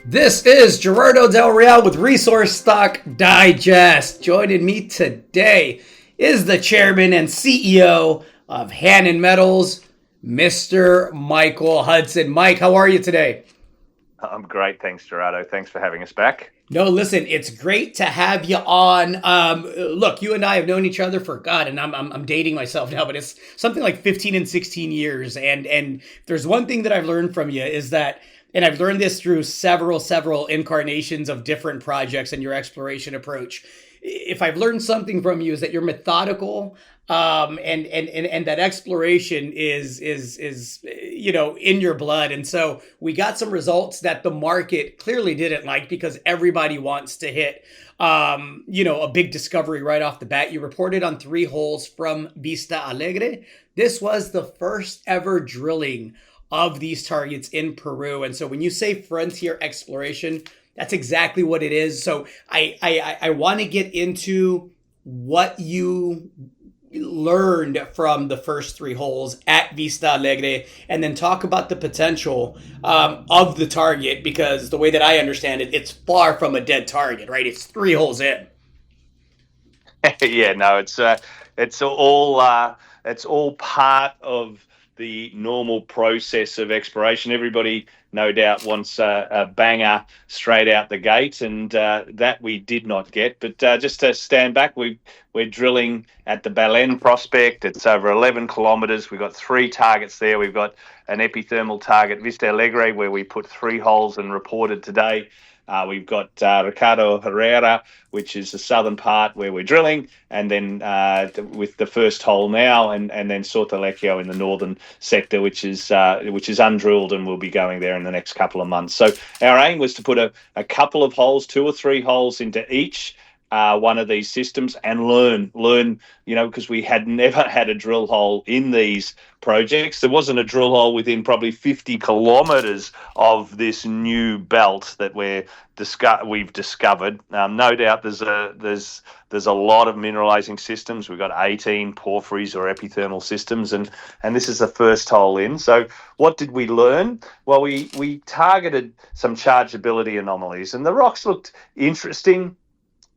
This is Gerardo Del Real with Resource Stock Digest. Joining me today is the chairman and CEO of Hannan Metals, Mr. Michael Hudson. Mike, how are you today? I'm great. Thanks, Gerardo. Thanks for having us back. No, listen, it's great to have you on. Look, you and I have known each other for God, and I'm dating myself now, but it's something like 15 and 16 years. And there's one thing that I've learned from you is that, and I've learned this through several incarnations of different projects and your exploration approach. If I've learned something from you is that you're methodical, and that exploration is in your blood. And so we got some results that the market clearly didn't like because everybody wants to hit a big discovery right off the bat. You reported on 3 holes from Vista Alegre. This was the first ever drilling of these targets in Peru. And so when you say frontier exploration, that's exactly what it is. So I want to get into what you learned from the first 3 holes at Vista Alegre, and then talk about the potential of the target, because the way that I understand it, it's far from a dead target, right? It's 3 holes in. Yeah, no, it's all part of the normal process of exploration. Everybody, no doubt, wants a banger straight out the gate, and that we did not get. But just to stand back, we're drilling at the Belen prospect. It's over 11 kilometres. We've got 3 targets there. We've got an epithermal target, Vista Alegre, where we put 3 holes and reported today. We've got Ricardo Herrera, which is the southern part where we're drilling, and then with the first hole now, and then Sortalecchio in the northern sector, which is undrilled, and we'll be going there in the next couple of months. So our aim was to put a couple of holes, 2 or 3 holes into each one of these systems, and learn, because we had never had a drill hole in these projects. There wasn't a drill hole within probably 50 kilometres of this new belt that we've discovered. No doubt there's a lot of mineralizing systems. We've got 18 porphyries or epithermal systems, and this is the first hole in. So what did we learn? Well, we targeted some chargeability anomalies, and the rocks looked interesting.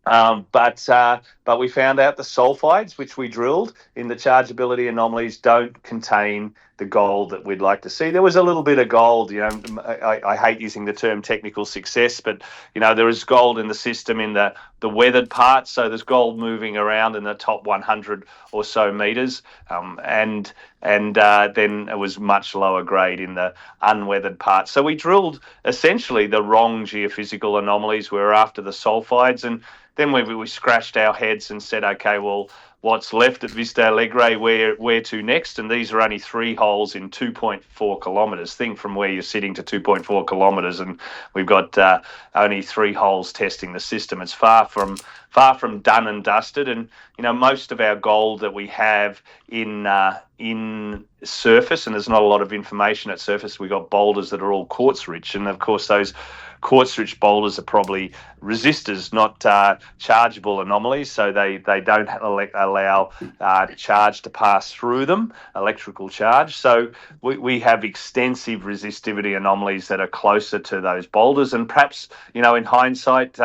But we found out the sulfides, which we drilled in the chargeability anomalies, don't contain the gold that we'd like to see. There was a little bit of gold, I hate using the term technical success, but there is gold in the system in the weathered parts. So there's gold moving around in the top 100 or so meters, and then it was much lower grade in the unweathered parts. So we drilled essentially the wrong geophysical anomalies. We were after the sulfides, and then we scratched our heads and said, okay, well, what's left at Vista Alegre, where to next? And these are only 3 holes in 2.4 kilometres. Think from where you're sitting to 2.4 kilometres, and we've got only 3 holes testing the system. It's far from done and dusted. And most of our gold that we have in surface, and there's not a lot of information at surface. We've got boulders that are all quartz rich, and of course those quartz-rich boulders are probably resistors, not chargeable anomalies, so they don't allow charge to pass through them, electrical charge. So we have extensive resistivity anomalies that are closer to those boulders, and perhaps, in hindsight,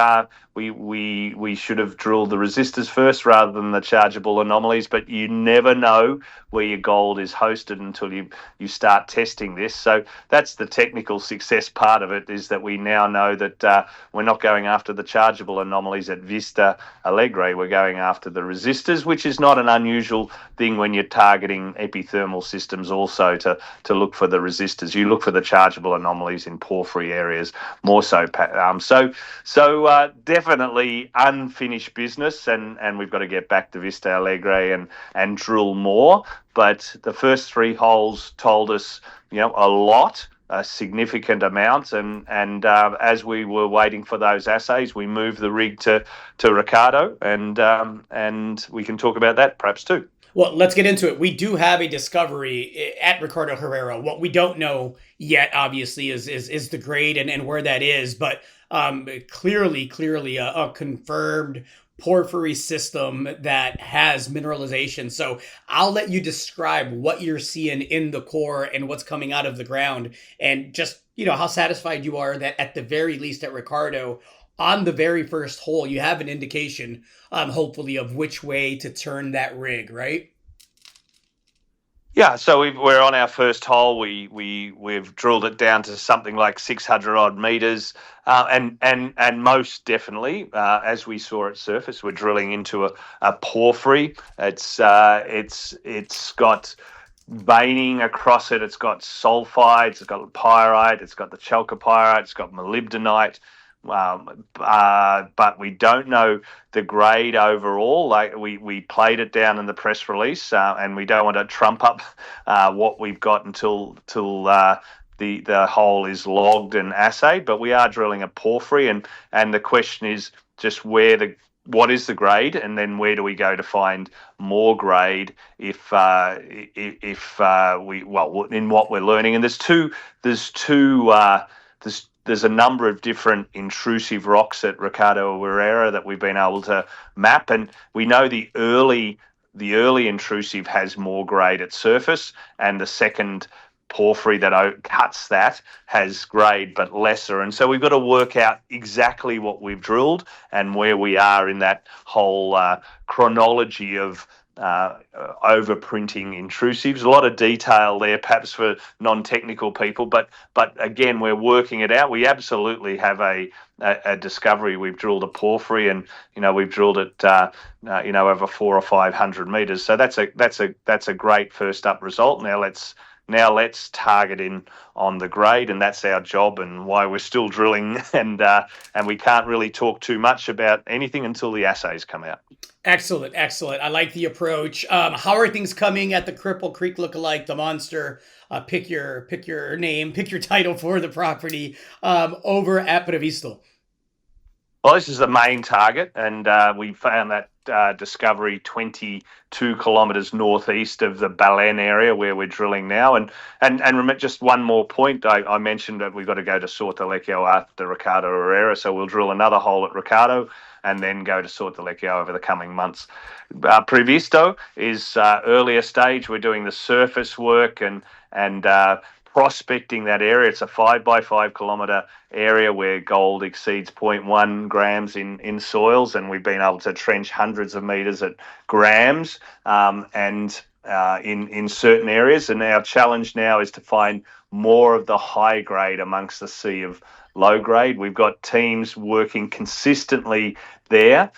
we should have drilled the resistors first rather than the chargeable anomalies, but you never know where your gold is hosted until you start testing this. So that's the technical success part of it, is that we now know that we're not going after the chargeable anomalies at Vista Alegre. We're going after the resistors, which is not an unusual thing when you're targeting epithermal systems also, to look for the resistors. You look for the chargeable anomalies in porphyry areas more so. So definitely unfinished business, and we've got to get back to Vista Alegre and drill more. But the first 3 holes told us, a lot, a significant amount, and as we were waiting for those assays, we moved the rig to Ricardo, and we can talk about that perhaps too. Well, let's get into it. We do have a discovery at Ricardo Herrera. What we don't know yet, obviously, is the grade and where that is, but clearly a confirmed porphyry system that has mineralization. So I'll let you describe what you're seeing in the core and what's coming out of the ground, and just, how satisfied you are that at the very least at Ricardo, on the very first hole, you have an indication, hopefully, of which way to turn that rig, right? Yeah, so we're on our first hole. We've drilled it down to something like 600 odd meters, and most definitely, as we saw at surface, we're drilling into a porphyry. It's got veining across it. It's got sulfides. It's got pyrite. It's got the chalcopyrite. It's got molybdenite. But we don't know the grade overall. Like we played it down in the press release, and we don't want to trump up what we've got until the hole is logged and assayed. But we are drilling a porphyry, and the question is just what is the grade, and then where do we go to find more grade if we in what we're learning. And there's a number of different intrusive rocks at Ricardo Herrera that we've been able to map, and we know the early intrusive has more grade at surface, and the second porphyry that cuts that has grade but lesser. And so we've got to work out exactly what we've drilled and where we are in that whole chronology of overprinting intrusives. A lot of detail there, perhaps for non-technical people, but again, we're working it out. We absolutely have a discovery. We've drilled a porphyry, and we've drilled it over 400 or 500 meters. So that's a great first up result. Now let's target in on the grade, and that's our job and why we're still drilling. And we can't really talk too much about anything until the assays come out. Excellent. I like the approach. How are things coming at the Cripple Creek lookalike, the monster? Pick your name, pick your title for the property over at Previsto. Well, this is the main target, and we found that discovery 22 kilometres northeast of the Belen area where we're drilling now. And remember, just one more point, I mentioned that we've got to go to Sortalecchio after Ricardo Herrera, so we'll drill another hole at Ricardo and then go to Sortalecchio over the coming months. Previsto is earlier stage. We're doing the surface work and prospecting that area. It's a 5 by 5 kilometre area where gold exceeds 0.1 grams in soils, and we've been able to trench hundreds of metres at grams and in certain areas. And our challenge now is to find more of the high grade amongst the sea of low grade. We've got teams working consistently there,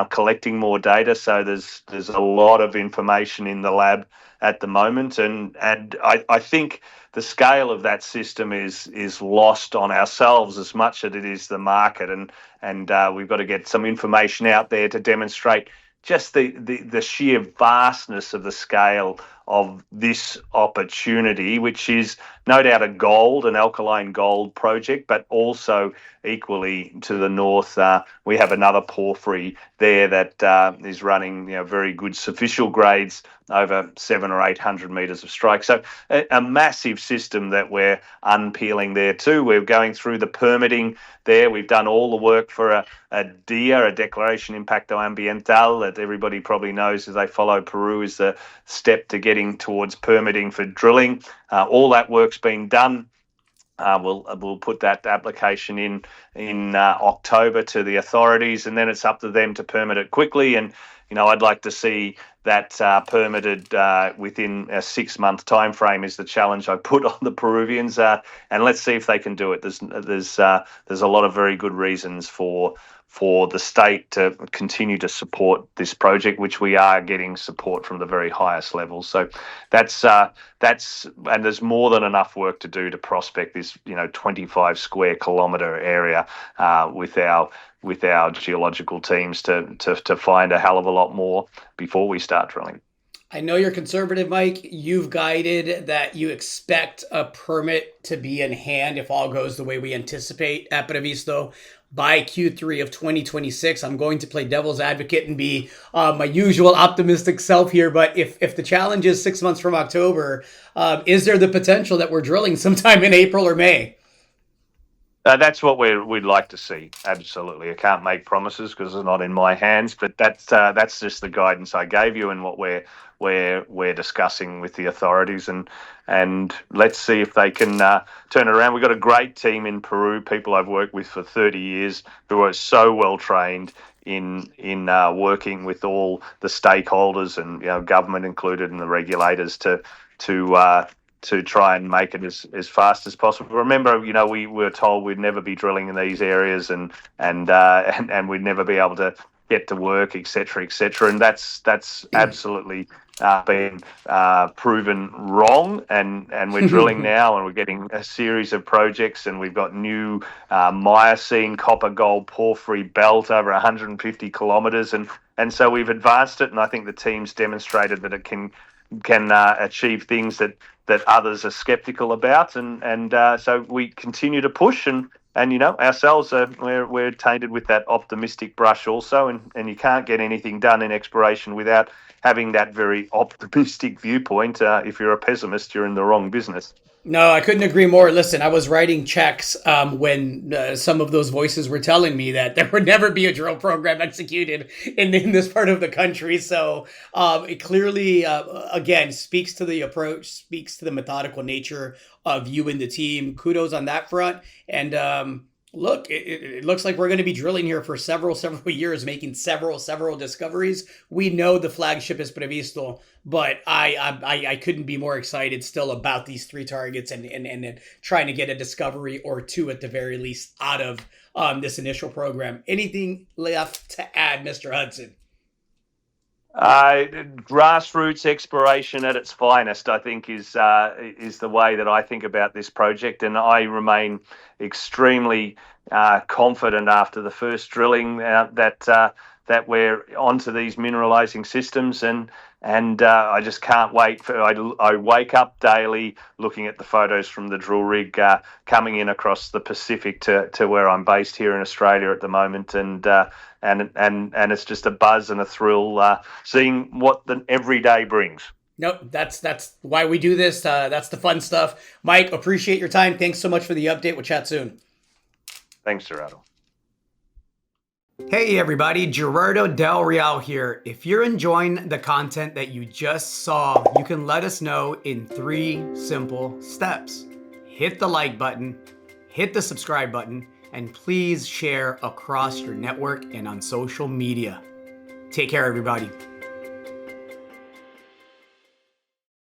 collecting more data. So there's a lot of information in the lab at the moment, and I think the scale of that system is lost on ourselves as much as it is the market, and we've got to get some information out there to demonstrate just the sheer vastness of the scale of this opportunity, which is no doubt an alkaline gold project, but also equally to the north, we have another porphyry there that is running very good superficial grades over 700 or 800 metres of strike. So a massive system that we're unpeeling there too. We're going through the permitting there. We've done all the work for a DIA, a Declaration Impacto Ambiental, that everybody probably knows as they follow Peru is the step to getting towards permitting for drilling. All that work's been done. We'll put that application in October to the authorities, and then it's up to them to permit it quickly. And I'd like to see that permitted within a 6-month time frame is the challenge I put on the Peruvians, and let's see if they can do it. There's a lot of very good reasons for the state to continue to support this project, which we are getting support from the very highest levels. So that's and there's more than enough work to do to prospect this 25 square kilometre area with our geological teams to find a hell of a lot more before we start drilling. I know you're conservative, Mike. You've guided that you expect a permit to be in hand if all goes the way we anticipate at Previsto by Q3 of 2026. I'm going to play devil's advocate and be my usual optimistic self here, but if the challenge is 6 months from October, is there the potential that we're drilling sometime in April or May? That's what we'd like to see. Absolutely, I can't make promises because it's not in my hands. But that's just the guidance I gave you and what we're discussing with the authorities, and let's see if they can turn it around. We've got a great team in Peru, people I've worked with for 30 years who are so well trained in working with all the stakeholders and government included and the regulators to try and make it as fast as possible. Remember, we were told we'd never be drilling in these areas and we'd never be able to get to work, et cetera, and that's absolutely been proven wrong. And we're drilling now, and we're getting a series of projects, and we've got new Miocene copper gold porphyry belt over 150 kilometres, and so we've advanced it, and I think the team's demonstrated that it can achieve things that others are skeptical about, and so we continue to push, and ourselves we're tainted with that optimistic brush also, and you can't get anything done in exploration without having that very optimistic viewpoint. If you're a pessimist, you're in the wrong business. No, I couldn't agree more. Listen, I was writing checks when some of those voices were telling me that there would never be a drill program executed in this part of the country. So it clearly, again, speaks to the approach, speaks to the methodical nature of you and the team. Kudos on that front. And look, it looks like we're going to be drilling here for several years, making several discoveries. We know the flagship is Previsto, but I couldn't be more excited still about these three targets and trying to get a discovery or two at the very least out of this initial program. Anything left to add, Mr. Hudson? Grassroots exploration at its finest, I think, is the way that I think about this project, and I remain extremely confident after the first drilling that we're onto these mineralizing systems, and I just can't wait. I wake up daily looking at the photos from the drill rig coming in across the Pacific to where I'm based here in Australia at the moment, and it's just a buzz and a thrill seeing what the everyday brings. Nope, that's why we do this. That's the fun stuff. Mike, appreciate your time. Thanks so much for the update. We'll chat soon. Thanks, Gerardo. Hey everybody, Gerardo Del Real here. If you're enjoying the content that you just saw, you can let us know in 3 simple steps. Hit the like button, hit the subscribe button, and please share across your network and on social media. Take care, everybody.